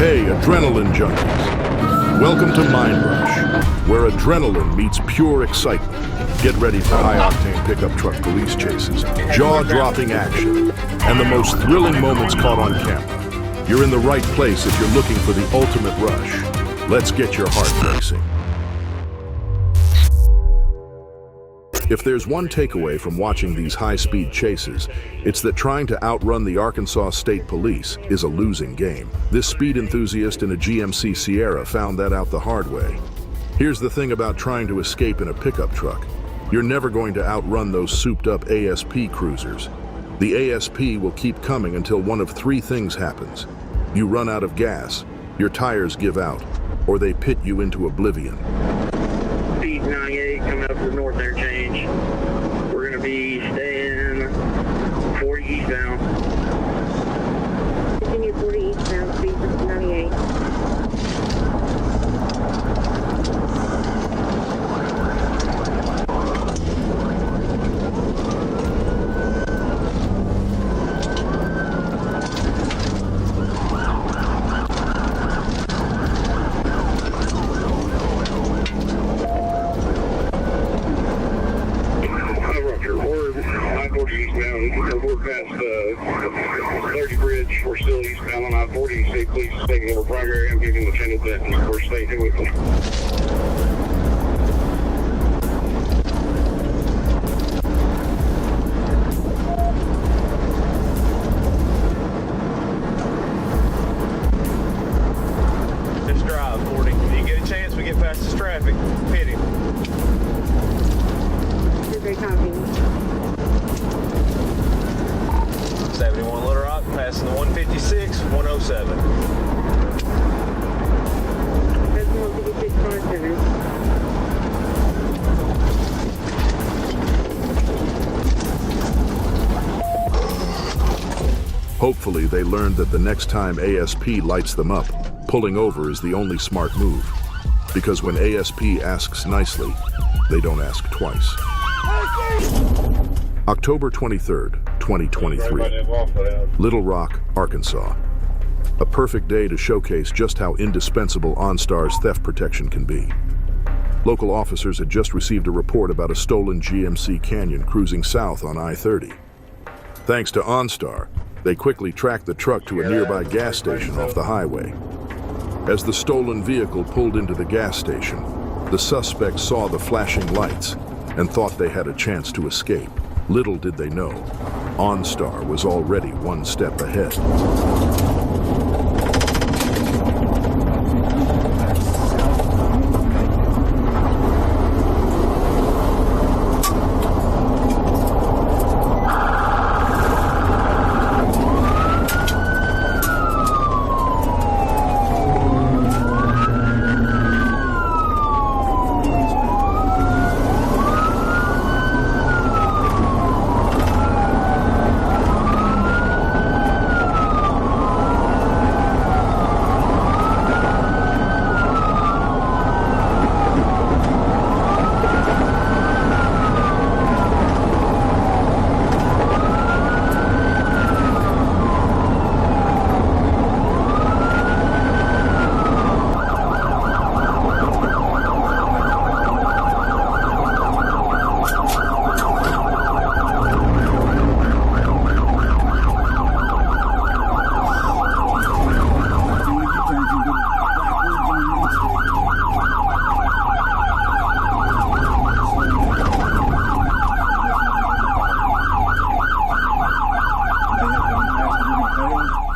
Hey, adrenaline junkies. Welcome to Mind Rush, where adrenaline meets pure excitement. Get ready for high-octane pickup truck police chases, jaw-dropping action, and the most thrilling moments caught on camera. You're in the right place if you're looking for the ultimate rush. Let's get your heart racing. If there's one takeaway from watching these high-speed chases, it's that trying to outrun the Arkansas State Police is a losing game. This speed enthusiast in a GMC Sierra found that out the hard way. Here's the thing about trying to escape in a pickup truck. You're never going to outrun those souped-up ASP cruisers. The ASP will keep coming until one of three things happens. You run out of gas, your tires give out, or they pit you into oblivion. Speed 98 coming up to the north interchange. We're going to be staying 40 eastbound. Continue 40 eastbound, speed 98. We're past 30 Bridge. We're still eastbound on I-40. State Police is taking over primary. I'm giving Lieutenant that we're staying with them. Just drive, 40. If you get a chance, we get past this traffic. Hit him. Very copy. 71 Little Rock, passing the 156, 107. That's 156.7. Hopefully, they learned that the next time ASP lights them up, pulling over is the only smart move. Because when ASP asks nicely, they don't ask twice. October 23rd, 2023. Little Rock, Arkansas. A perfect day to showcase just how indispensable OnStar's theft protection can be. Local officers had just received a report about a stolen GMC Canyon cruising south on I-30. Thanks to OnStar, they quickly tracked the truck to a nearby gas station off the highway. As the stolen vehicle pulled into the gas station, the suspects saw the flashing lights and thought they had a chance to escape. Little did they know, OnStar was already one step ahead.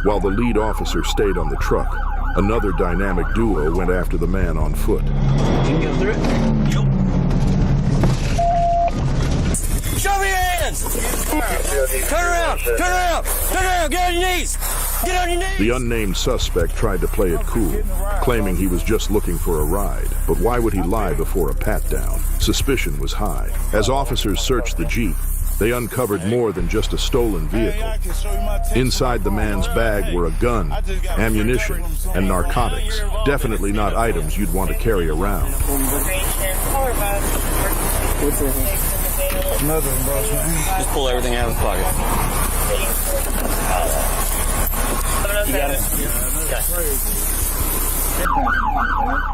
While the lead officer stayed on the truck, another dynamic duo went after the man on foot. You can go through it? Yep. Show me your hands! Turn around! Turn around! Turn around! Get on your knees! Get on your knees! The unnamed suspect tried to play it cool, claiming he was just looking for a ride. But why would he lie before a pat-down? Suspicion was high. As officers searched the Jeep, they uncovered more than just a stolen vehicle. Inside the man's bag were a gun, ammunition, and narcotics. Definitely not items you'd want to carry around. Nothing, boss man. Just pull everything out of his pocket. You got it? Okay.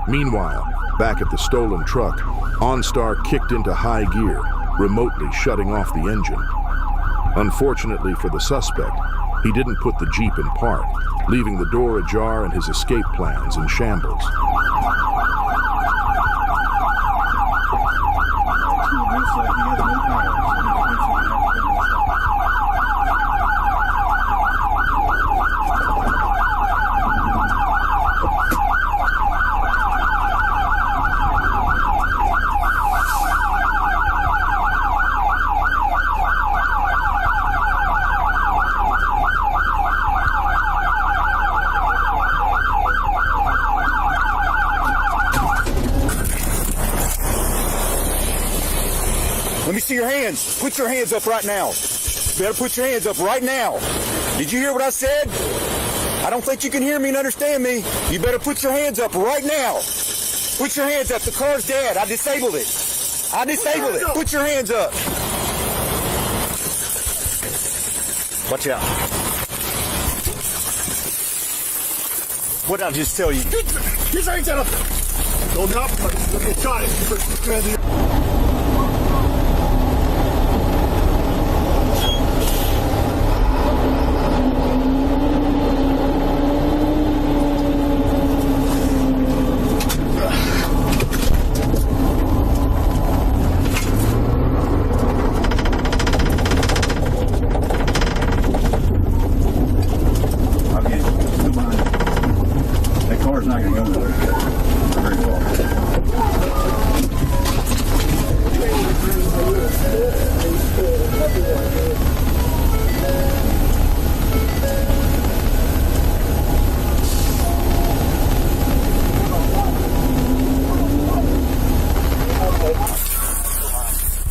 Meanwhile, back at the stolen truck, OnStar kicked into high gear, remotely shutting off the engine. Unfortunately for the suspect, he didn't put the Jeep in park, leaving the door ajar and his escape plans in shambles. Let me see your hands. Put your hands up right now. You better put your hands up right now. Did you hear what I said? I don't think you can hear me and understand me. You better put your hands up right now. Put your hands up. The car's dead. I disabled it. I disabled it. Put your hands up. Watch out. What did I just tell you? Get your hands up. Don't drop. Look at Johnny.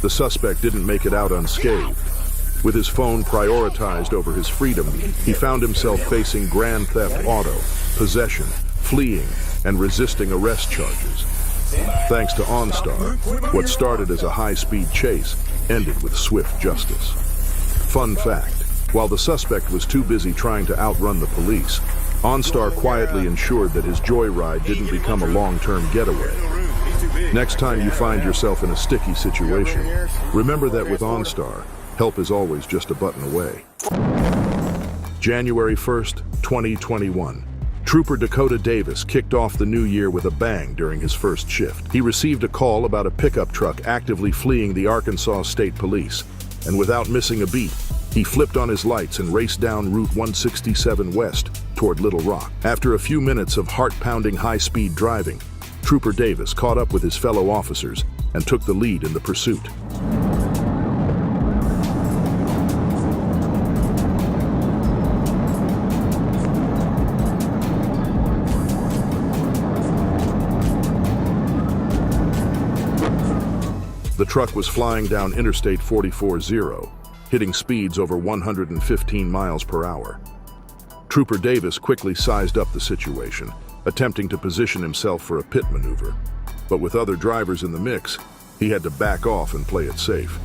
The suspect didn't make it out unscathed. With his phone prioritized over his freedom, he found himself facing grand theft auto, possession, fleeing, and resisting arrest charges. Thanks to OnStar, what started as a high-speed chase ended with swift justice. Fun fact, while the suspect was too busy trying to outrun the police, OnStar quietly ensured that his joyride didn't become a long-term getaway. Next time you find yourself in a sticky situation, remember that with OnStar, help is always just a button away. January 1st, 2021. Trooper Dakota Davis kicked off the new year with a bang during his first shift. He received a call about a pickup truck actively fleeing the Arkansas State Police, and without missing a beat, he flipped on his lights and raced down Route 167 West toward Little Rock. After a few minutes of heart-pounding high-speed driving, Trooper Davis caught up with his fellow officers and took the lead in the pursuit. The truck was flying down Interstate 44-0, hitting speeds over 115 miles per hour. Trooper Davis quickly sized up the situation, attempting to position himself for a pit maneuver. But with other drivers in the mix, he had to back off and play it safe.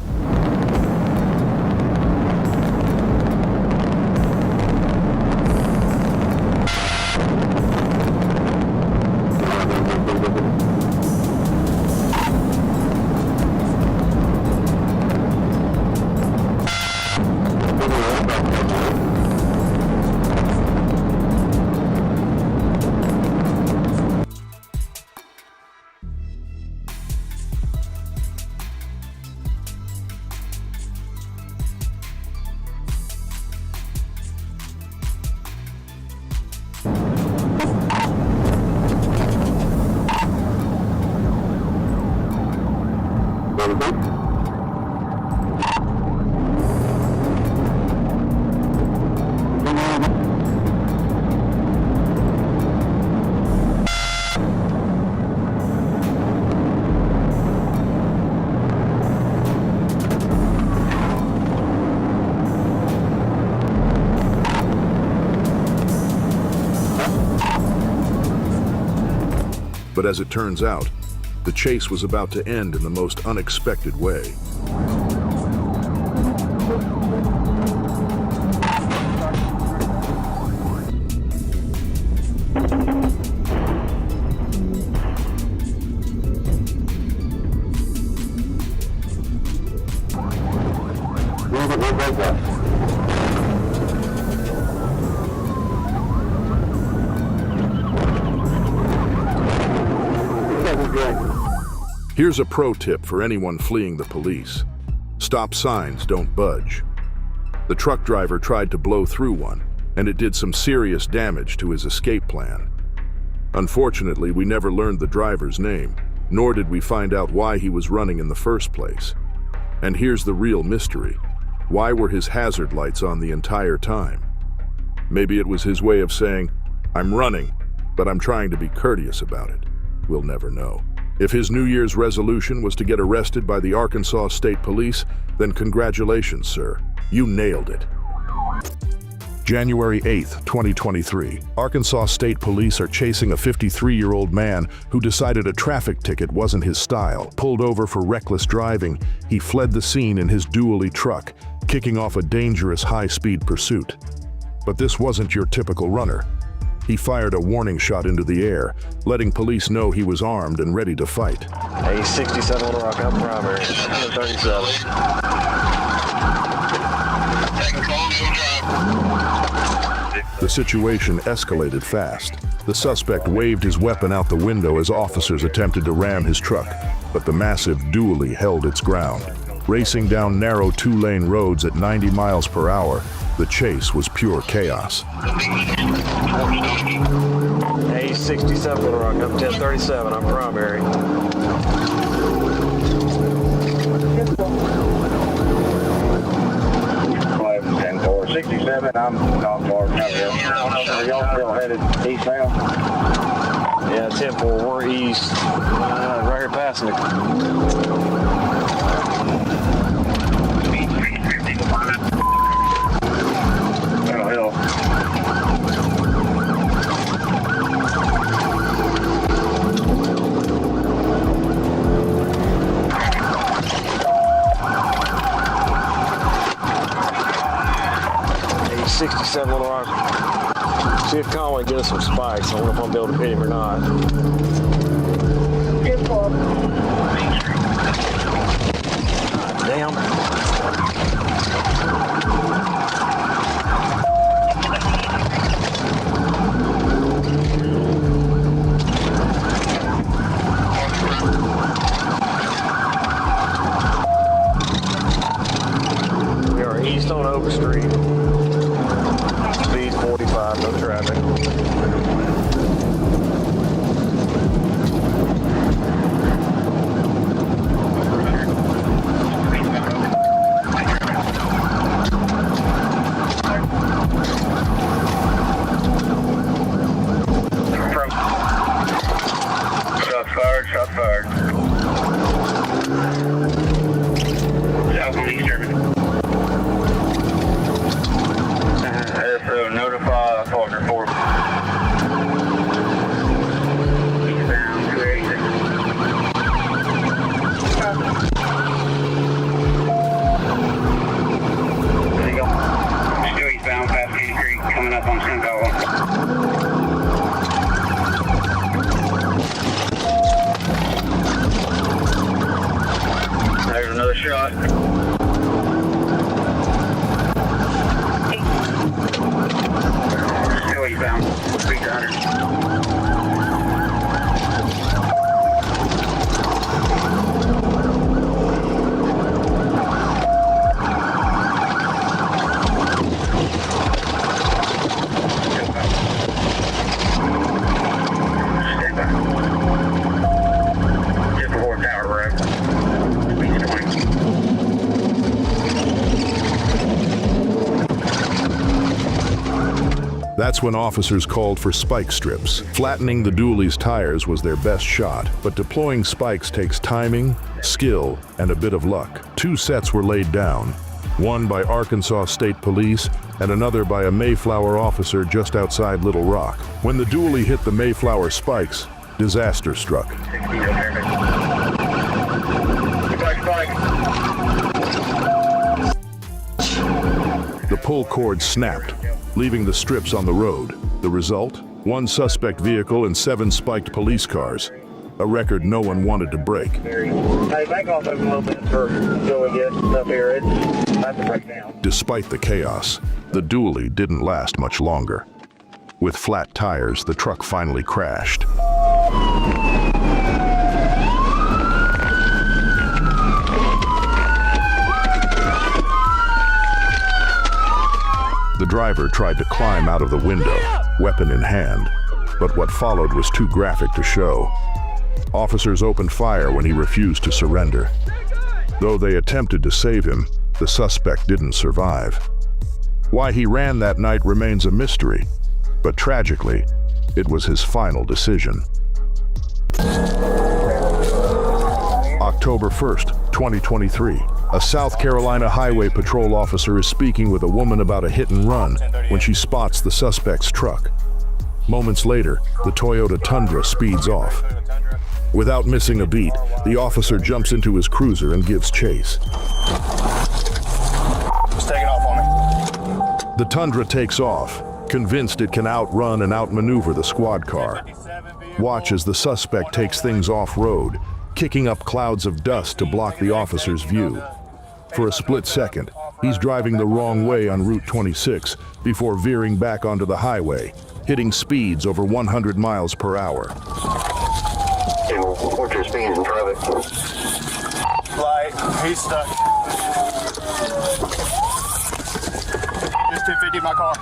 But as it turns out, the chase was about to end in the most unexpected way. Here's a pro tip for anyone fleeing the police. Stop signs don't budge. The truck driver tried to blow through one, and it did some serious damage to his escape plan. Unfortunately, we never learned the driver's name, nor did we find out why he was running in the first place. And here's the real mystery. Why were his hazard lights on the entire time? Maybe it was his way of saying, "I'm running, but I'm trying to be courteous about it." We'll never know. If his New Year's resolution was to get arrested by the Arkansas State Police, then congratulations, sir. You nailed it. January 8th, 2023. Arkansas State Police are chasing a 53-year-old man who decided a traffic ticket wasn't his style. Pulled over for reckless driving, he fled the scene in his dually truck, kicking off a dangerous high-speed pursuit. But this wasn't your typical runner. He fired a warning shot into the air, letting police know he was armed and ready to fight. A 67 Little Rock, I'm primary, 37. The situation escalated fast. The suspect waved his weapon out the window as officers attempted to ram his truck, but the massive dually held its ground. Racing down narrow two-lane roads at 90 miles per hour, the chase was pure chaos. A 67 Little Rock, I'm 1037, I'm primary. 67, I'm not far from here. Are y'all still headed eastbound? Yeah, 10-4, we're east. Right here passing it. Metal Hill. A 67 Little Rock. See if Conway get us some spikes. I wonder if I'll be able to hit him or not. Damn. We are east on Oak Street. Speed 45, no traffic. Shots fired. South on East German. So notify Faulkner 4. Eastbound 286. There you go. Still eastbound past Candy Creek, coming up on Sunville. There's another shot. Still eastbound. 300. Stand by. Just before Tower Road. That's when officers called for spike strips. Flattening the dually's tires was their best shot, but deploying spikes takes timing, skill, and a bit of luck. 2 sets were laid down, one by Arkansas State Police and another by a Mayflower officer just outside Little Rock. When the dually hit the Mayflower spikes, disaster struck. The pull cord snapped, leaving the strips on the road. The result? 1 suspect vehicle and 7 spiked police cars. A record no one wanted to break. Hey, back off a little bit until we get up here. It's about to break down. Despite the chaos, the dually didn't last much longer. With flat tires, the truck finally crashed. The driver tried to climb out of the window, weapon in hand, but what followed was too graphic to show. Officers opened fire when he refused to surrender. Though they attempted to save him, the suspect didn't survive. Why he ran that night remains a mystery, but tragically, it was his final decision. October 1st, 2023. A South Carolina highway patrol officer is speaking with a woman about a hit and run when she spots the suspect's truck. Moments later, the Toyota Tundra speeds off. Without missing a beat, the officer jumps into his cruiser and gives chase. It's taking off on me. The Tundra takes off, convinced it can outrun and outmaneuver the squad car. Watch as the suspect takes things off-road, kicking up clouds of dust to block the officer's view. For a split second, he's driving the wrong way on Route 26 before veering back onto the highway, hitting speeds over 100 miles per hour. What's your speed in traffic? Light, he's stuck. Just 250 in my car.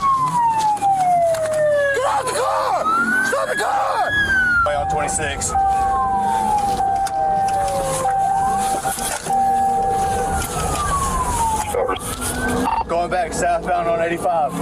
Get out the car! Stop the car! Way on 26. Going back southbound on 85.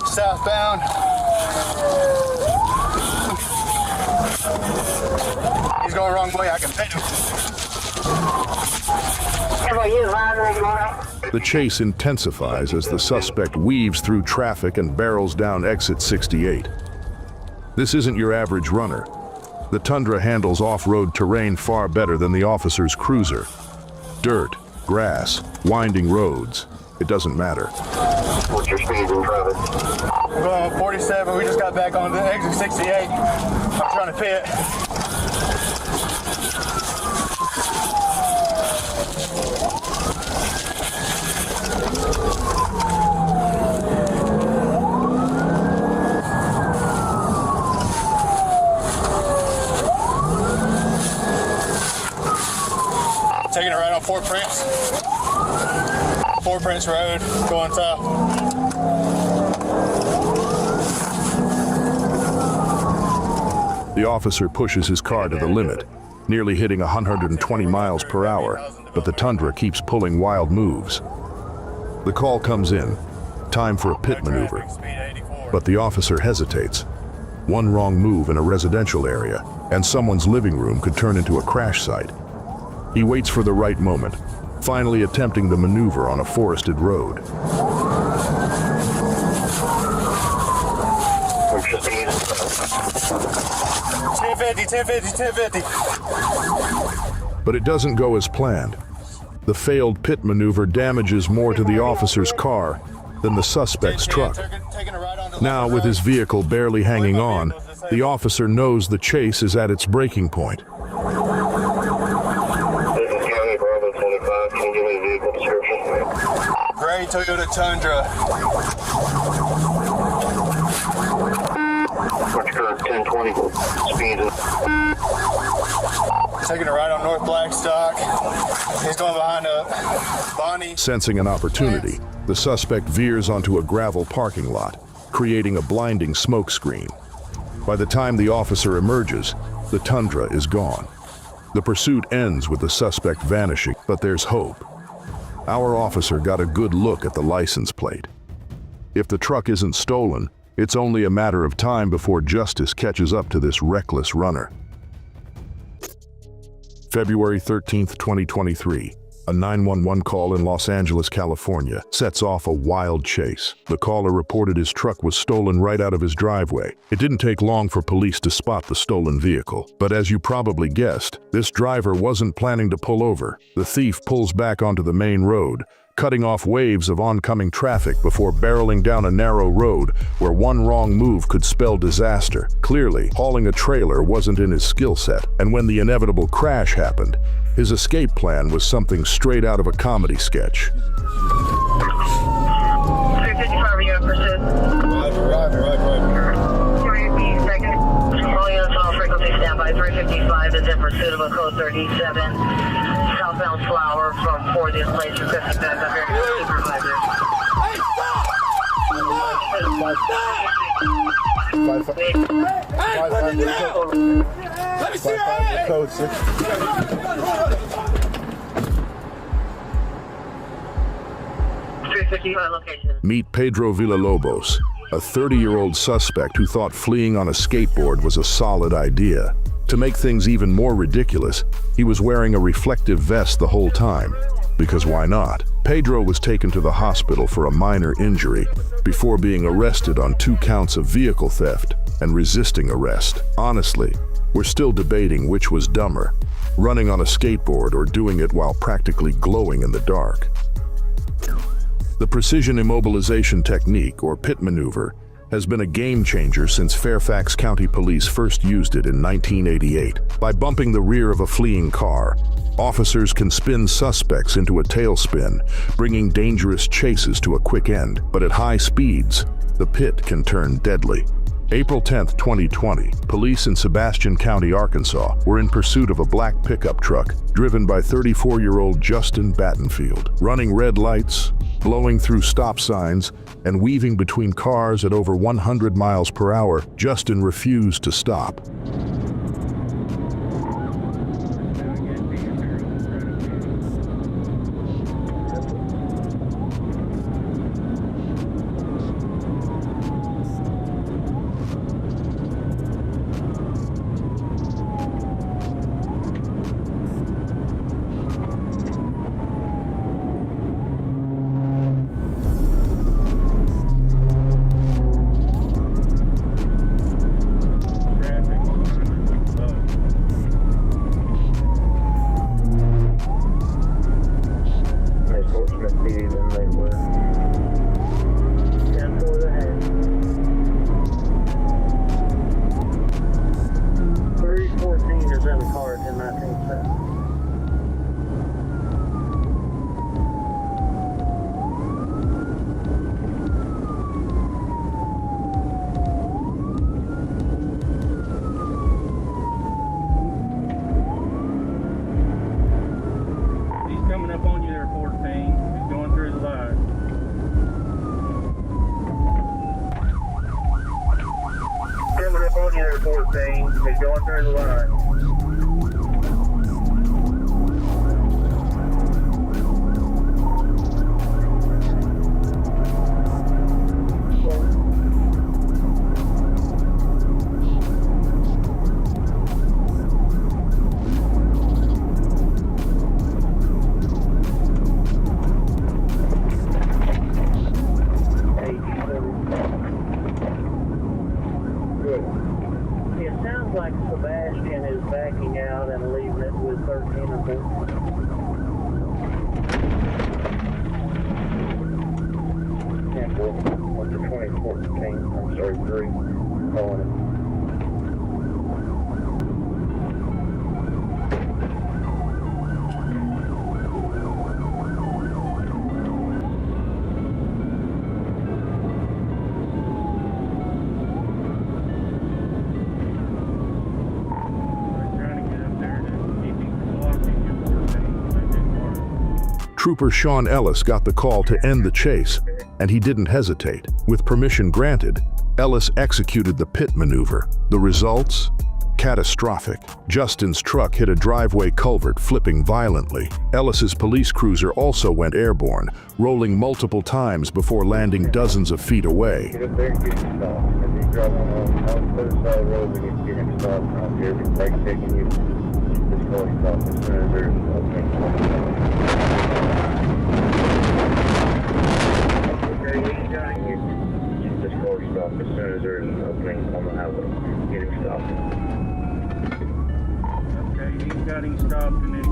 Southbound. He's going the wrong way, I can pit him. The chase intensifies as the suspect weaves through traffic and barrels down exit 68. This isn't your average runner. The Tundra handles off-road terrain far better than the officer's cruiser. Dirt, grass, winding roads, it doesn't matter. What's your speed in traffic? We're going on 47, we just got back on the exit 68. I'm trying to pit. Taking it right on Fort Prince. Fort Prince Road, going south. The officer pushes his car to the limit, nearly hitting 120 miles per hour, but the Tundra keeps pulling wild moves. The call comes in, time for a pit maneuver, but the officer hesitates. One wrong move in a residential area, and someone's living room could turn into a crash site. He waits for the right moment, finally attempting the maneuver on a forested road. What's your speed? 1050. But it doesn't go as planned. The failed pit maneuver damages more to the officer's car than the suspect's truck. Now, with his vehicle barely hanging on, the officer knows the chase is at its breaking point. This is County Bravo 25. Can you give me a vehicle description? Gray Toyota Tundra. What's your current 1020 speed? Taking it right on North Blackstock. He's going behind a Bonnie. Sensing an opportunity, the suspect veers onto a gravel parking lot, creating a blinding smoke screen. By the time the officer emerges, the Tundra is gone. The pursuit ends with the suspect vanishing, but there's hope. Our officer got a good look at the license plate. If the truck isn't stolen, it's only a matter of time before justice catches up to this reckless runner. February 13th, 2023. A 911 call in Los Angeles, California, sets off a wild chase. The caller reported his truck was stolen right out of his driveway. It didn't take long for police to spot the stolen vehicle. But as you probably guessed, this driver wasn't planning to pull over. The thief pulls back onto the main road, cutting off waves of oncoming traffic before barreling down a narrow road where one wrong move could spell disaster. Clearly, hauling a trailer wasn't in his skill set, and when the inevitable crash happened, His escape plan was something straight out of a comedy sketch. 355, are you going to pursue? Roger. 3 second. All units, all frequency standby. 355 is in pursuit of a code 37. Southbound Flower from 4 this place. Requesting back up here to the supervisor. Hey, stop! Stop! Hey, put it down! Let me see your hand! Code 6. 355 location. Meet Pedro Villalobos, a 30-year-old suspect who thought fleeing on a skateboard was a solid idea. To make things even more ridiculous, he was wearing a reflective vest the whole time. Because why not? Pedro was taken to the hospital for a minor injury before being arrested on 2 counts of vehicle theft and resisting arrest. Honestly, we're still debating which was dumber, running on a skateboard or doing it while practically glowing in the dark. The precision immobilization technique, or pit maneuver, has been a game changer since Fairfax County Police first used it in 1988. By bumping the rear of a fleeing car, officers can spin suspects into a tailspin, bringing dangerous chases to a quick end. But at high speeds, the pit can turn deadly. April 10, 2020, police in Sebastian County, Arkansas, were in pursuit of a black pickup truck driven by 34-year-old Justin Battenfield. Running red lights, blowing through stop signs, and weaving between cars at over 100 miles per hour, Justin refused to stop. He's going through the line. Like Sebastian is backing out and leaving it with 13 and 14. Yeah, what's the 2014? I'm sorry, 3. Calling it. Trooper Sean Ellis got the call to end the chase, and he didn't hesitate. With permission granted, Ellis executed the pit maneuver. The results? Catastrophic. Justin's truck hit a driveway culvert, flipping violently. Ellis's police cruiser also went airborne, rolling multiple times before landing dozens of feet away. Get up there and get him stopped. If he's driving on the other side of the road, we need to get him stopped. Out here, we're brake checking you. Just call him stopped as soon as there's an opening. Okay, he's got you. Just call him stopped as soon as there's an opening on the highway. Get him stopped. Okay, he's got him stopped and then...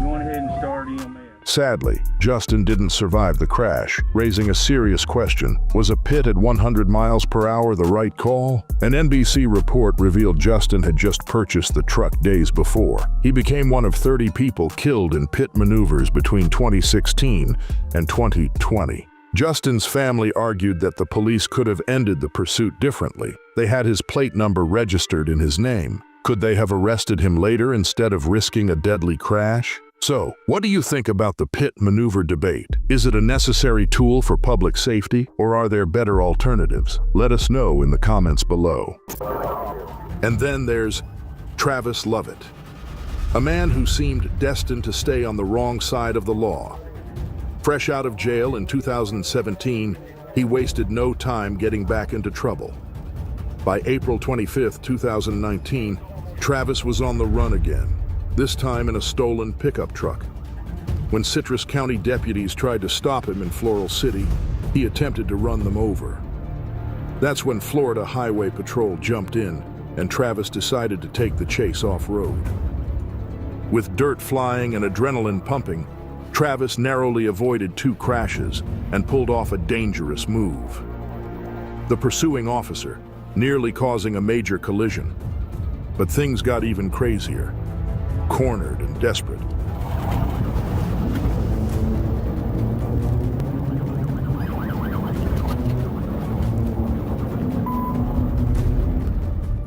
Go on ahead and start EMS. Sadly, Justin didn't survive the crash, raising a serious question. Was a pit at 100 miles per hour the right call? An NBC report revealed Justin had just purchased the truck days before. He became one of 30 people killed in pit maneuvers between 2016 and 2020. Justin's family argued that the police could have ended the pursuit differently. They had his plate number registered in his name. Could they have arrested him later instead of risking a deadly crash? So, what do you think about the pit maneuver debate? Is it a necessary tool for public safety, or are there better alternatives? Let us know in the comments below. And then there's Travis Lovett, a man who seemed destined to stay on the wrong side of the law. Fresh out of jail in 2017, he wasted no time getting back into trouble. By April 25, 2019, Travis was on the run again, this time in a stolen pickup truck. When Citrus County deputies tried to stop him in Floral City, he attempted to run them over. That's when Florida Highway Patrol jumped in, and Travis decided to take the chase off-road. With dirt flying and adrenaline pumping, Travis narrowly avoided 2 crashes and pulled off a dangerous move. The pursuing officer, nearly causing a major collision. But things got even crazier. Cornered and desperate,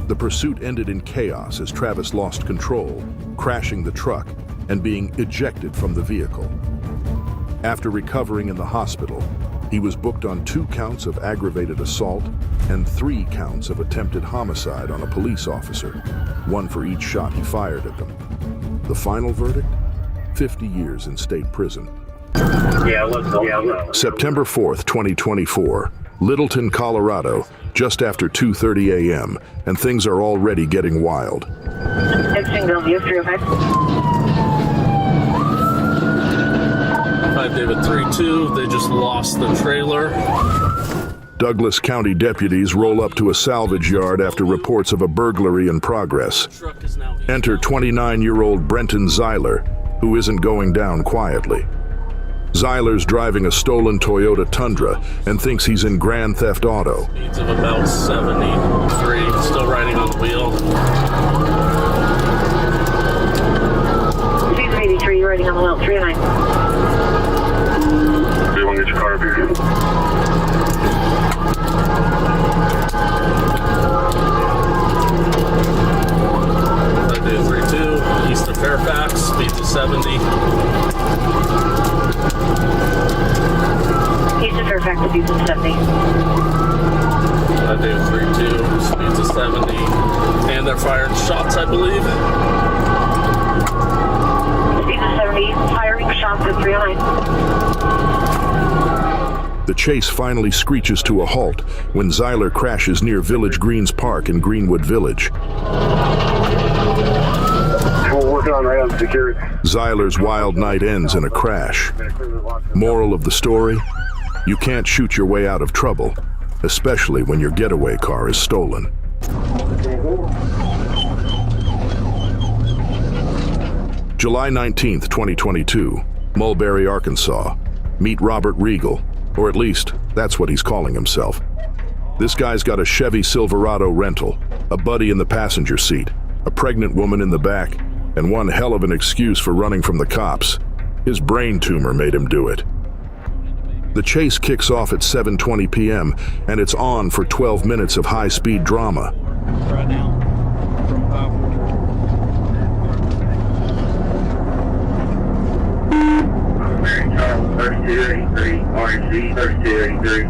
the pursuit ended in chaos as Travis lost control, crashing the truck and being ejected from the vehicle. After recovering in the hospital, he was booked on 2 counts of aggravated assault and 3 counts of attempted homicide on a police officer, 1 for each shot he fired at them. The final verdict? 50 years in state prison. September 4th, 2024, Littleton, Colorado, just after 2:30 a.m., and things are already getting wild. 5 David 3-2, they just lost the trailer. Douglas County deputies roll up to a salvage yard after reports of a burglary in progress. Enter 29-year-old Brenton Zeiler, who isn't going down quietly. Zeiler's driving a stolen Toyota Tundra and thinks he's in Grand Theft Auto. Speeds of about 73, still riding on the wheel. Speeds of 83, riding on the wheel, 309. Do you want to get your car up here? East of Fairfax, speeds of 70. East of Fairfax, speeds of 70. David 3-2, speeds of 70. And they're firing shots, I believe. Speeds of 70, firing shots at 309. The chase finally screeches to a halt when Zeiler crashes near Village Greens Park in Greenwood Village. Zeiler's wild night ends in a crash. Moral of the story? You can't shoot your way out of trouble, especially when your getaway car is stolen. July 19th, 2022, Mulberry, Arkansas. Meet Robert Regal, or at least, that's what he's calling himself. This guy's got a Chevy Silverado rental, a buddy in the passenger seat, a pregnant woman in the back, and one hell of an excuse for running from the cops. His brain tumor made him do it. The chase kicks off at 7:20 p.m. and it's on for 12 minutes of high-speed drama. Right now, from 3283, RNC 3283.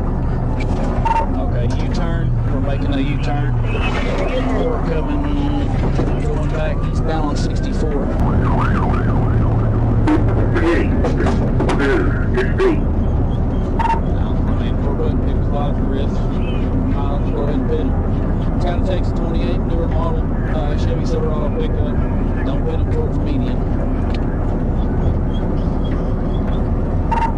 Okay, U-turn. We're making a U-turn. We're going back. It's down on 64. We're going to pick a lot of risks. Go ahead and pit them. Kind of takes a 28 newer model Chevy Silverado pickup. Don't pit them towards median.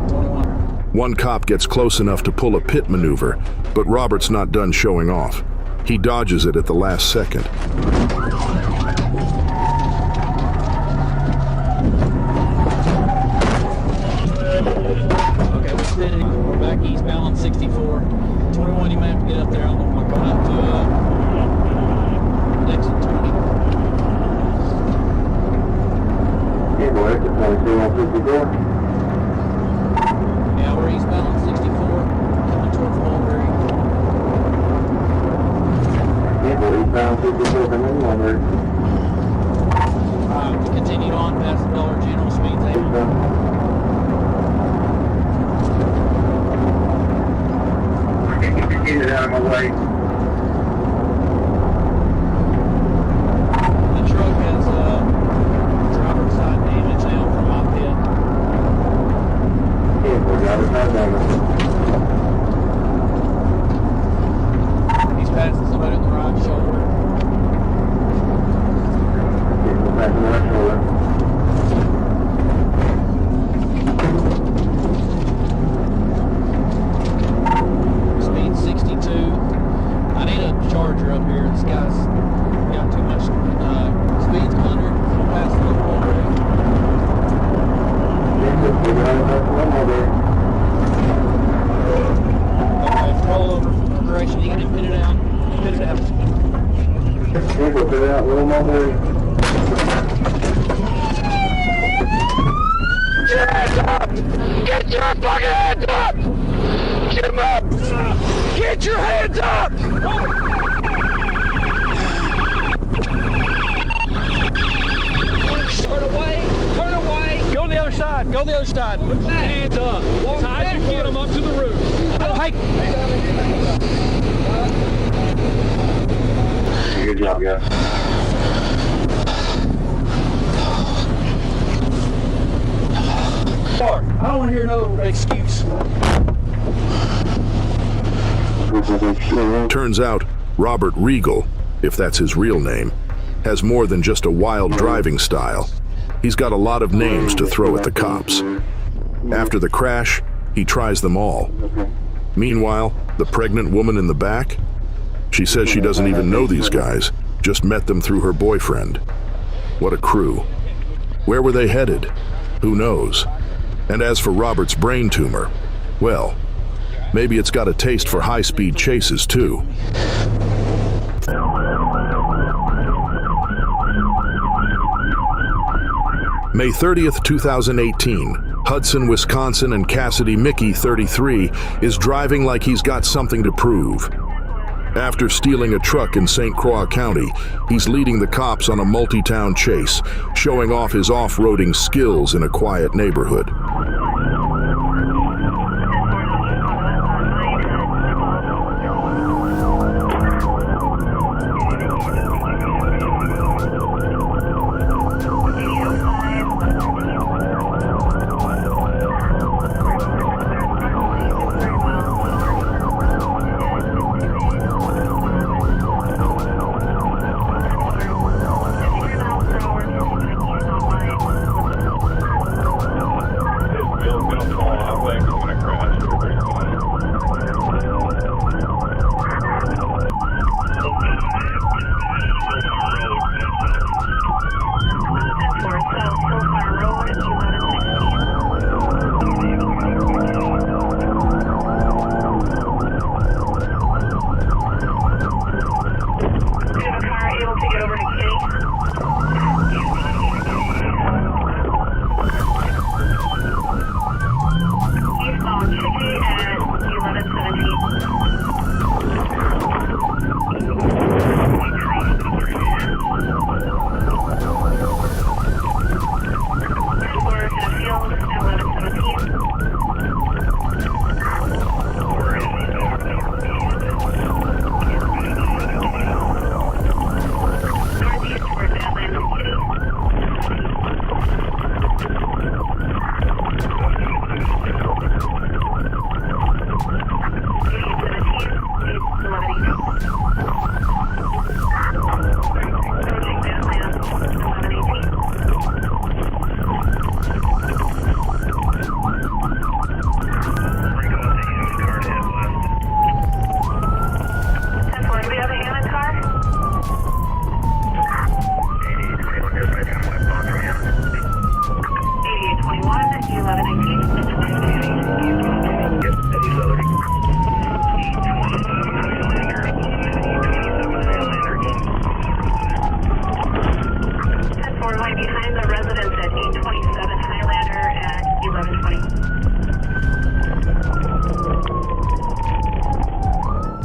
21. One cop gets close enough to pull a pit maneuver, but Robert's not done showing off. He dodges it at the last second. Yeah, we're eastbound on 64, coming towards Broadway. We continued on past the Dollar General speed table. Get out of my way. The truck has driver's side damage now from my pit. He's passing somebody on the right shoulder. Speed 62. I need a charger up here. This guy's got too much. Speed's 100. Past the Broadway. Okay, roll over from operation. You can pin it out. Pin it out. Get your hands up! Get your fucking hands up! Get them up! Get your hands up! Turn away! Turn away! Go to the other side! Go to the other side! Put your hands up! As high as you get them up to the roof! Hey! Good job, guys. I don't want to hear no excuse. Turns out, Robert Regal, if that's his real name, has more than just a wild driving style. He's got a lot of names to throw at the cops. After the crash, he tries them all. Meanwhile, the pregnant woman in the back, she says she doesn't even know these guys, just met them through her boyfriend. What a crew. Where were they headed? Who knows? And as for Robert's brain tumor, well, maybe it's got a taste for high-speed chases too. May 30th, 2018, Hudson, Wisconsin, and Cassidy Mickey, 33, is driving like he's got something to prove. After stealing a truck in St. Croix County, he's leading the cops on a multi-town chase, showing off his off-roading skills in a quiet neighborhood.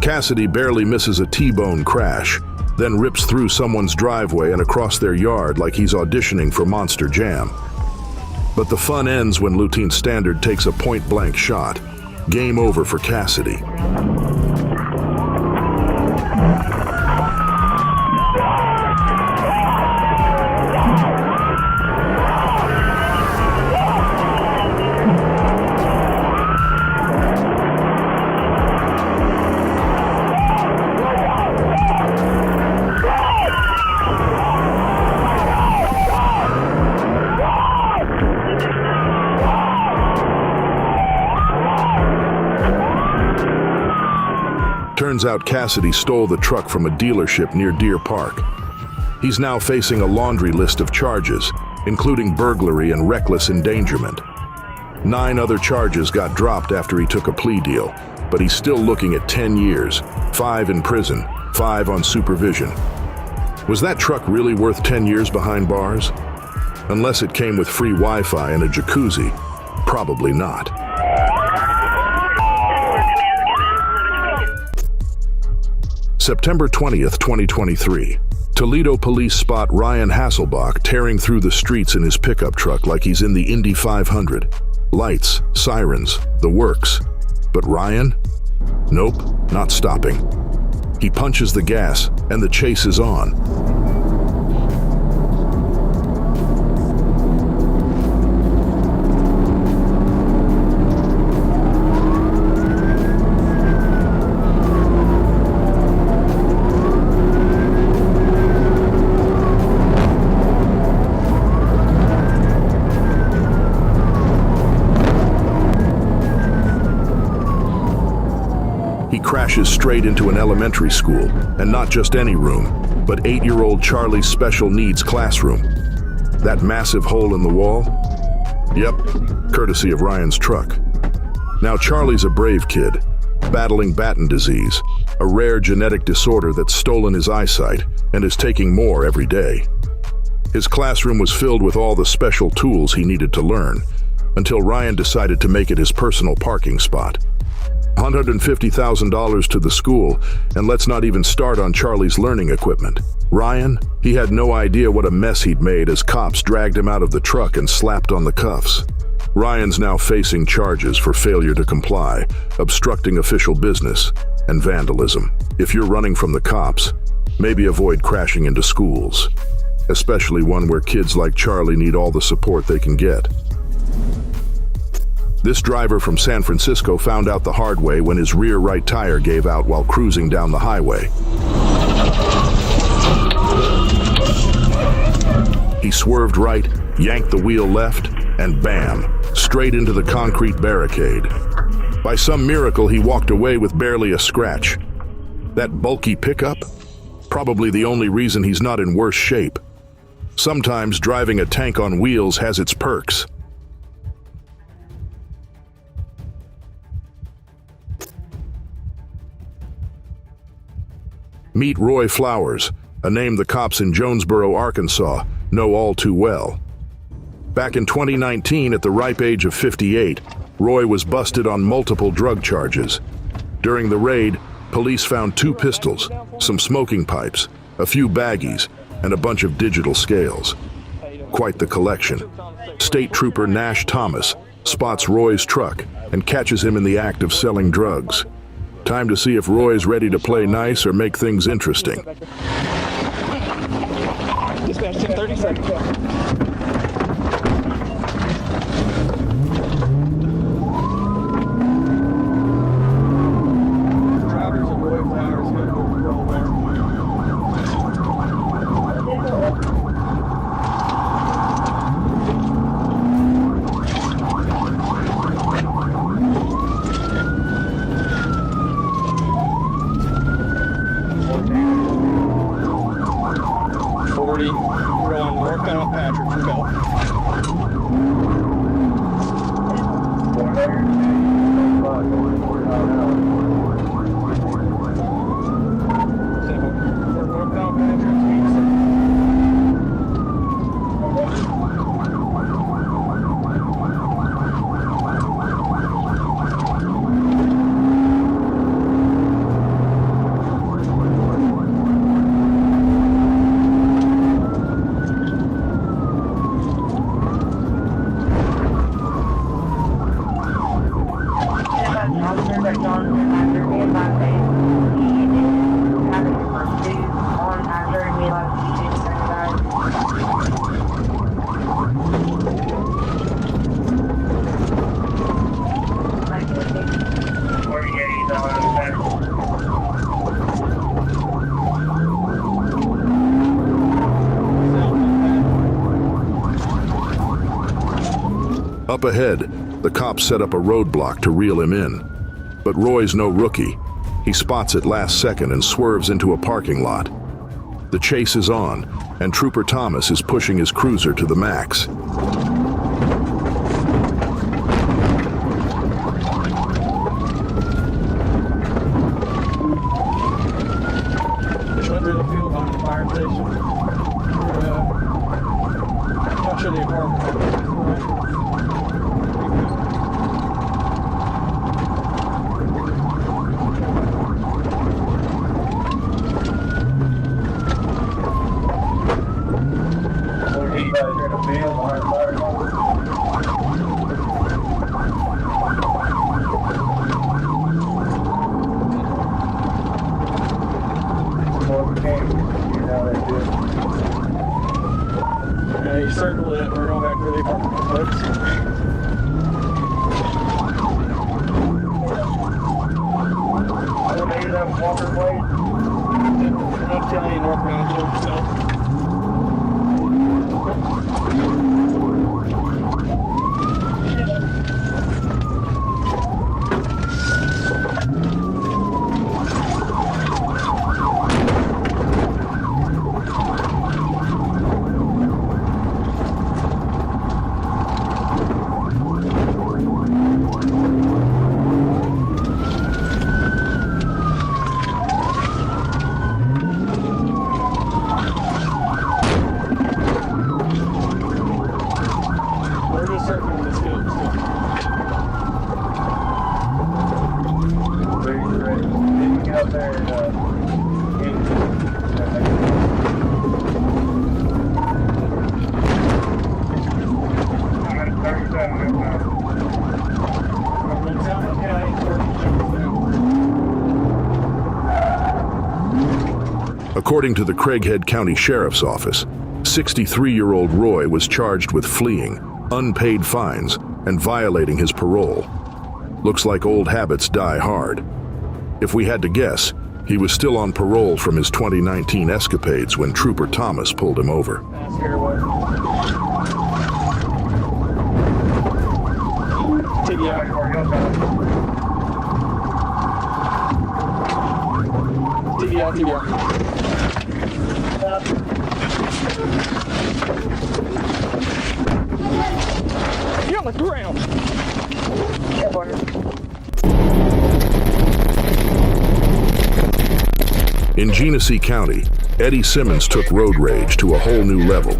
Cassidy barely misses a T-bone crash, then rips through someone's driveway and across their yard like he's auditioning for Monster Jam. But the fun ends when Lieutenant Standard takes a point-blank shot. Game over for Cassidy. Turns out Cassidy stole the truck from a dealership near Deer Park. He's now facing a laundry list of charges, including burglary and reckless endangerment. 9 other charges got dropped after he took a plea deal, but he's still looking at 10 years, 5 in prison, 5 on supervision. Was that truck really worth 10 years behind bars? Unless it came with free Wi-Fi and a jacuzzi, probably not. September 20th, 2023. Toledo police spot Ryan Hasselbach tearing through the streets in his pickup truck like he's in the Indy 500. Lights, sirens, the works. But Ryan? Nope, not stopping. He punches the gas, and the chase is on. Crashes straight into an elementary school, and not just any room, but 8-year-old Charlie's special needs classroom. That massive hole in the wall? Yep, courtesy of Ryan's truck. Now Charlie's a brave kid, battling Batten disease, a rare genetic disorder that's stolen his eyesight and is taking more every day. His classroom was filled with all the special tools he needed to learn, until Ryan decided to make it his personal parking spot. $150,000 to the school, and let's not even start on Charlie's learning equipment. Ryan, he had no idea what a mess he'd made as cops dragged him out of the truck and slapped on the cuffs. Ryan's now facing charges for failure to comply, obstructing official business, and vandalism. If you're running from the cops, maybe avoid crashing into schools, especially one where kids like Charlie need all the support they can get. This driver from San Francisco found out the hard way when his rear right tire gave out while cruising down the highway. He swerved right, yanked the wheel left, and bam, straight into the concrete barricade. By some miracle, he walked away with barely a scratch. That bulky pickup? Probably the only reason he's not in worse shape. Sometimes driving a tank on wheels has its perks. Meet Roy Flowers, a name the cops in Jonesboro, Arkansas know all too well. Back in 2019, at the ripe age of 58, Roy was busted on multiple drug charges. During the raid, police found 2 pistols, some smoking pipes, a few baggies, and a bunch of digital scales. Quite the collection. State Trooper Nash Thomas spots Roy's truck and catches him in the act of selling drugs. Time to see if Roy's ready to play nice or make things interesting. Dispatch 1030 seconds. Drivers of Roy Flowers headed over to Broadway. We're on northbound Patrick for Bell. Northbound Patrick, Up ahead, the cops set up a roadblock to reel him in. But Roy's no rookie. He spots it last second and swerves into a parking lot. The chase is on, and Trooper Thomas is pushing his cruiser to the max. You circle it, we're going back to the apartment complex. Maybe that Walker plate? North County, northbound, south. According to the Craighead County Sheriff's Office, 63-year-old Roy was charged with fleeing, unpaid fines, and violating his parole. Looks like old habits die hard. If we had to guess, he was still on parole from his 2019 escapades when Trooper Thomas pulled him over. You're on the ground. In Genesee County, Eddie Simmons took road rage to a whole new level.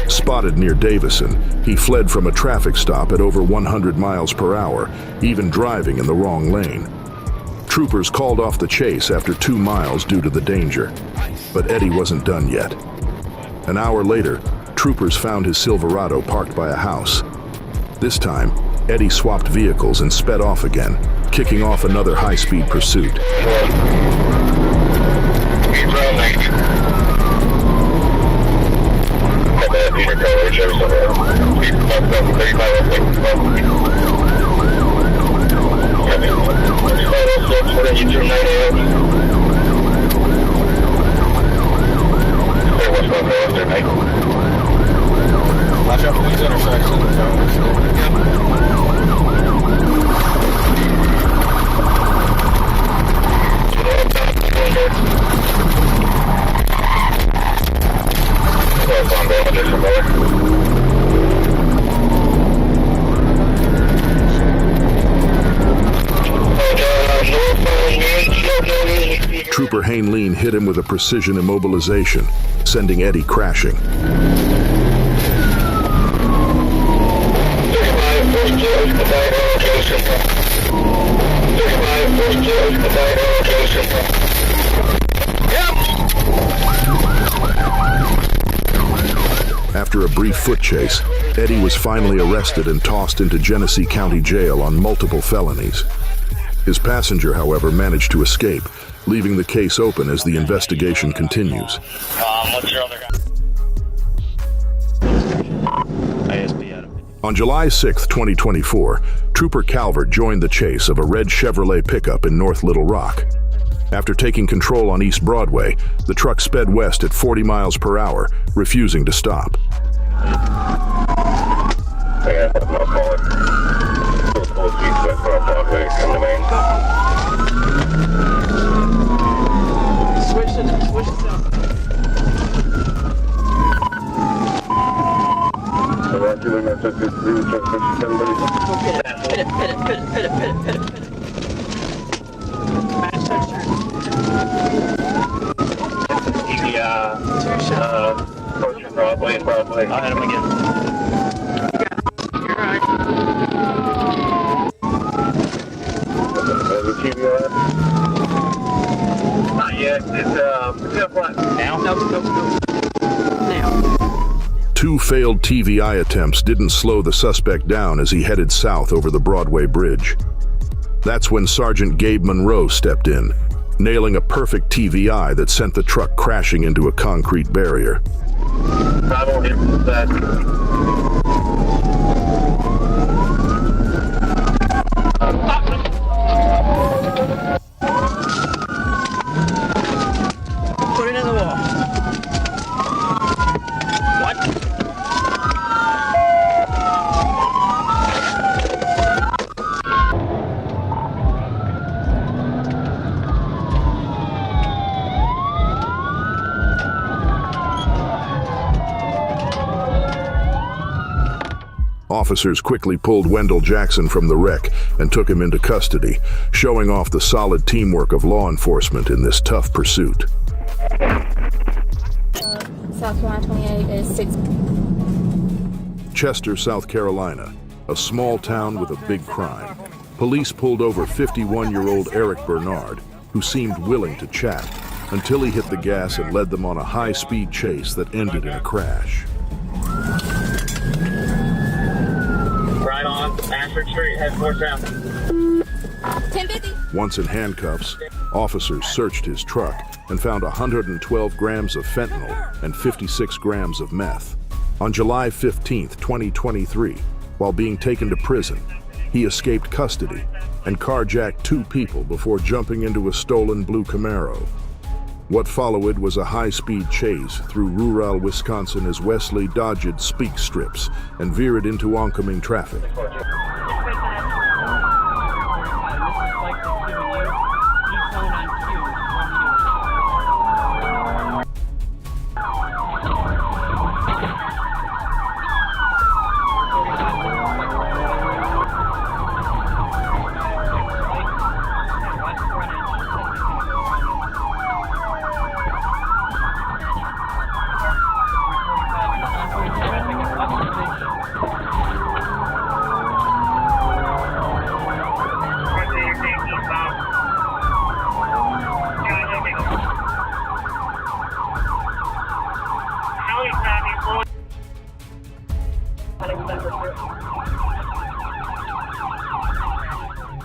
Spotted near Davison, he fled from a traffic stop at over 100 miles per hour, even driving in the wrong lane. Troopers called off the chase after 2 miles due to the danger, but Eddie wasn't done yet. An hour later, troopers found his Silverado parked by a house. This time, Eddie swapped vehicles and sped off again, kicking off another high-speed pursuit. Watch out for these intersections. Trooper Hainleen hit him with a precision immobilization, sending Eddie crashing. After a brief foot chase, Eddie was finally arrested and tossed into Genesee County Jail on multiple felonies. His passenger, however, managed to escape, leaving the case open as the investigation continues. What's your other guy? On July 6, 2024, Trooper Calvert joined the chase of a red Chevrolet pickup in North Little Rock. After taking control on East Broadway, the truck sped west at 40 miles per hour, refusing to stop. Yeah, no calling. Come to main. Switch it out. Match touch turn. Approaching Broadway and Broadway. I'll hit him again. You're right. The TVR? Not yet. It's flat. Now? Nope. Now. Two failed TVI attempts didn't slow the suspect down as he headed south over the Broadway Bridge. That's when Sergeant Gabe Monroe stepped in, nailing a perfect TVI that sent the truck crashing into a concrete barrier. I won't hit that. Put it in the wall. What? Officers quickly pulled Wendell Jackson from the wreck and took him into custody, showing off the solid teamwork of law enforcement in this tough pursuit. South Carolina 28 is 6. Chester, South Carolina, a small town with a big crime. Police pulled over 51-year-old Eric Bernard, who seemed willing to chat, until he hit the gas and led them on a high-speed chase that ended in a crash. Right on Ashford Street, head north south. 1050. Once in handcuffs, officers searched his truck and found 112 grams of fentanyl and 56 grams of meth. On July 15, 2023, while being taken to prison, he escaped custody and carjacked 2 people before jumping into a stolen blue Camaro. What followed was a high-speed chase through rural Wisconsin as Wesley dodged speak strips and veered into oncoming traffic.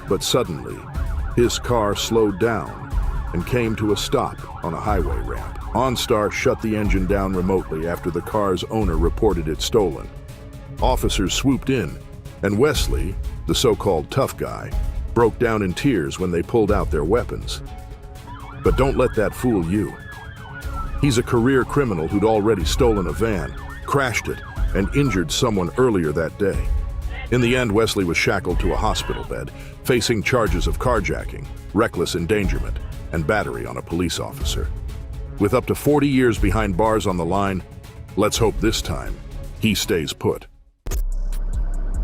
But suddenly, his car slowed down and came to a stop on a highway ramp. OnStar shut the engine down remotely after the car's owner reported it stolen. Officers swooped in, and Wesley, the so-called tough guy, broke down in tears when they pulled out their weapons. But don't let that fool you. He's a career criminal who'd already stolen a van, crashed it, and injured someone earlier that day. In the end, Wesley was shackled to a hospital bed, facing charges of carjacking, reckless endangerment, and battery on a police officer. With up to 40 years behind bars on the line, let's hope this time he stays put.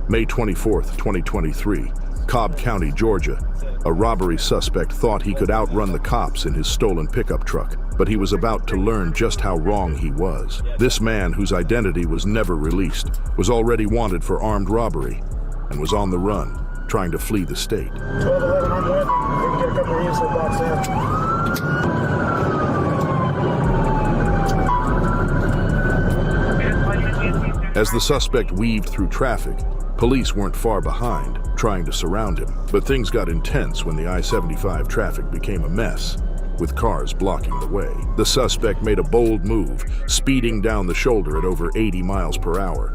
May 24th, 2023, Cobb County, Georgia. A robbery suspect thought he could outrun the cops in his stolen pickup truck, but he was about to learn just how wrong he was. This man, whose identity was never released, was already wanted for armed robbery and was on the run, trying to flee the state. 1211 on the we can get a couple of units box in. As the suspect weaved through traffic, police weren't far behind, trying to surround him. But things got intense when the I-75 traffic became a mess, with cars blocking the way. The suspect made a bold move, speeding down the shoulder at over 80 miles per hour.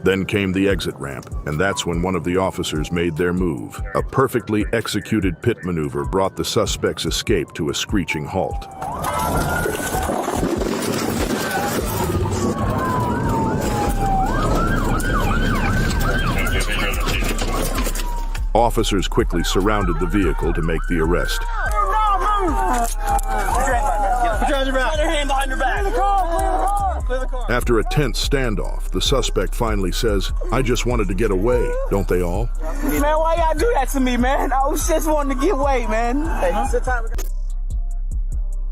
Then came the exit ramp, and that's when one of the officers made their move. A perfectly executed pit maneuver brought the suspect's escape to a screeching halt. Officers quickly surrounded the vehicle to make the arrest. After a tense standoff, the suspect finally says, "I just wanted to get away." Don't they all? Man, why y'all do that to me, man? I was just wanting to get away, man.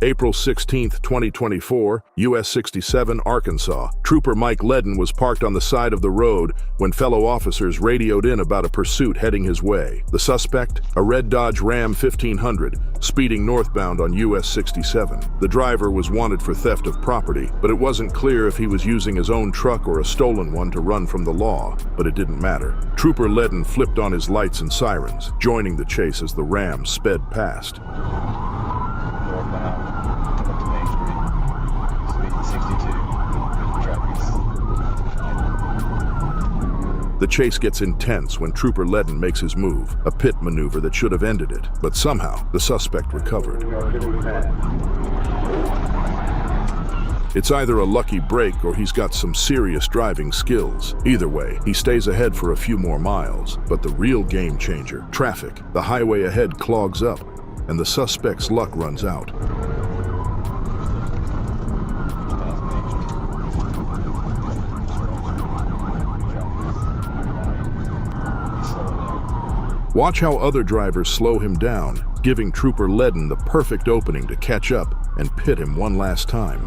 April 16th, 2024, US 67, Arkansas. Trooper Mike Ledden was parked on the side of the road when fellow officers radioed in about a pursuit heading his way. The suspect, a red Dodge Ram 1500, speeding northbound on US 67. The driver was wanted for theft of property, but it wasn't clear if he was using his own truck or a stolen one to run from the law, but it didn't matter. Trooper Ledden flipped on his lights and sirens, joining the chase as the Ram sped past. The chase gets intense when Trooper Ledden makes his move, a pit maneuver that should have ended it, but somehow the suspect recovered. It's either a lucky break or he's got some serious driving skills. Either way, he stays ahead for a few more miles, but the real game changer, traffic. The highway ahead clogs up, and the suspect's luck runs out. Watch how other drivers slow him down, giving Trooper Ledden the perfect opening to catch up and pit him one last time.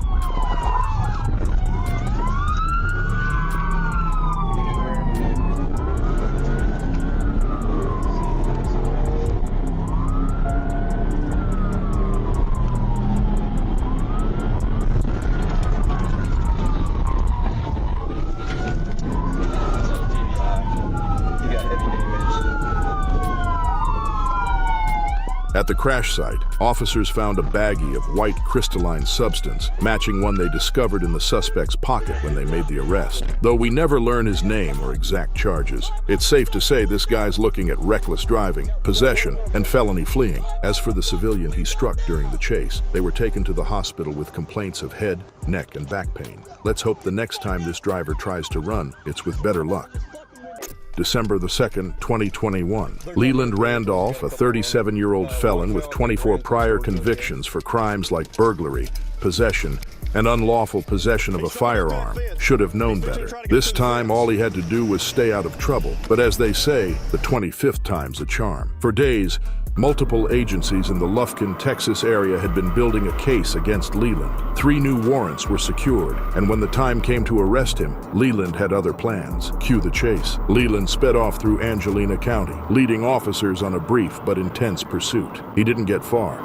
At the crash site, officers found a baggie of white crystalline substance, matching one they discovered in the suspect's pocket when they made the arrest. Though we never learn his name or exact charges, it's safe to say this guy's looking at reckless driving, possession, and felony fleeing. As for the civilian he struck during the chase, they were taken to the hospital with complaints of head, neck, and back pain. Let's hope the next time this driver tries to run, it's with better luck. December the 2nd, 2021. Leland Randolph, a 37-year-old felon with 24 prior convictions for crimes like burglary, possession, and unlawful possession of a firearm, should have known better. This time, all he had to do was stay out of trouble. But as they say, the 25th time's a charm. For days, multiple agencies in the Lufkin, Texas area had been building a case against Leland. 3 new warrants were secured, and when the time came to arrest him, Leland had other plans. Cue the chase. Leland sped off through Angelina County, leading officers on a brief but intense pursuit. He didn't get far.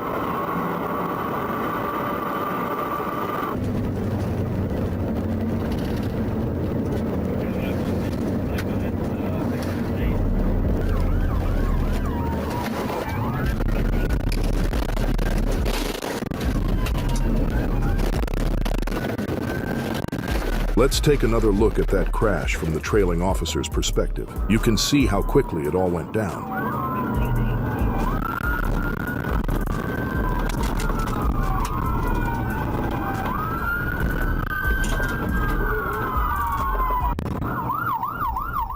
Let's take another look at that crash from the trailing officer's perspective. You can see how quickly it all went down.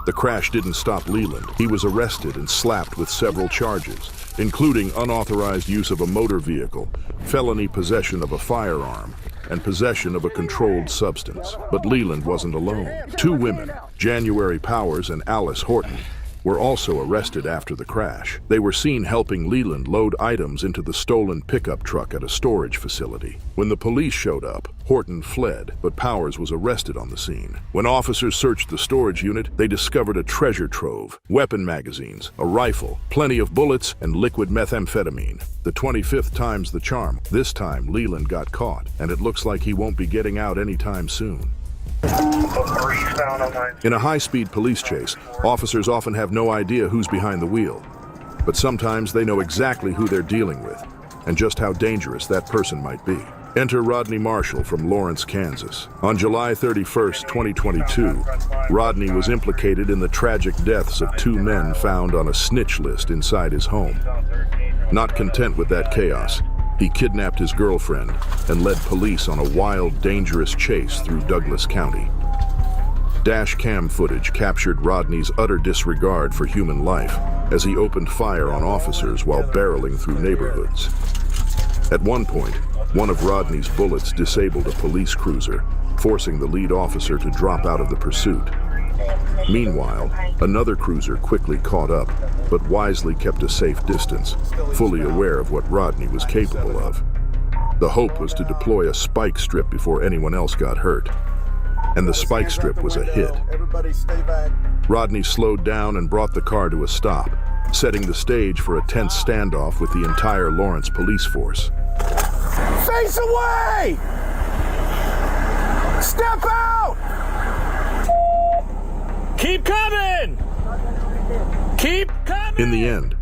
The crash didn't stop Leland. He was arrested and slapped with several charges, including unauthorized use of a motor vehicle, felony possession of a firearm, and possession of a controlled substance. But Leland wasn't alone. 2 women, January Powers and Alice Horton, were also arrested after the crash. They were seen helping Leland load items into the stolen pickup truck at a storage facility. When the police showed up, Horton fled, but Powers was arrested on the scene. When officers searched the storage unit, they discovered a treasure trove, weapon magazines, a rifle, plenty of bullets, and liquid methamphetamine. The 25th time's the charm. This time, Leland got caught, and it looks like he won't be getting out anytime soon. In a high-speed police chase, officers often have no idea who's behind the wheel. But sometimes they know exactly who they're dealing with, and just how dangerous that person might be. Enter Rodney Marshall from Lawrence, Kansas. On July 31st, 2022, Rodney was implicated in the tragic deaths of 2 men found on a snitch list inside his home. Not content with that chaos, he kidnapped his girlfriend and led police on a wild, dangerous chase through Douglas County. Dashcam footage captured Rodney's utter disregard for human life. as he opened fire on officers while barreling through neighborhoods. At one point, one of Rodney's bullets disabled a police cruiser, forcing the lead officer to drop out of the pursuit. Meanwhile, another cruiser quickly caught up, but wisely kept a safe distance, fully aware of what Rodney was capable of. The hope was to deploy a spike strip before anyone else got hurt. And the spike strip was a hit. Rodney slowed down and brought the car to a stop, setting the stage for a tense standoff with the entire Lawrence police force. Face away! Step out! Keep coming! Keep coming! In the end,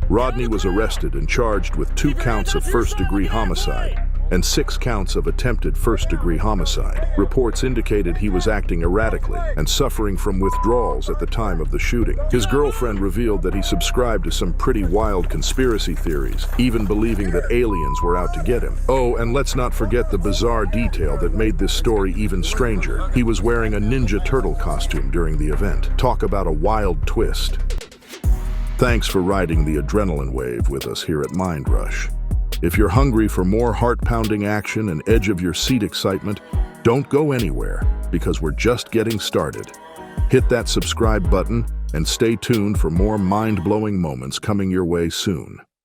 Rodney was arrested and charged with 2 counts of first-degree homicide and 6 counts of attempted first-degree homicide. Reports indicated he was acting erratically and suffering from withdrawals at the time of the shooting. His girlfriend revealed that he subscribed to some pretty wild conspiracy theories, even believing that aliens were out to get him. Oh, and let's not forget the bizarre detail that made this story even stranger. He was wearing a Ninja Turtle costume during the event. Talk about a wild twist. Thanks for riding the adrenaline wave with us here at Mind Rush. If you're hungry for more heart-pounding action and edge-of-your-seat excitement, don't go anywhere, because we're just getting started. Hit that subscribe button and stay tuned for more mind-blowing moments coming your way soon.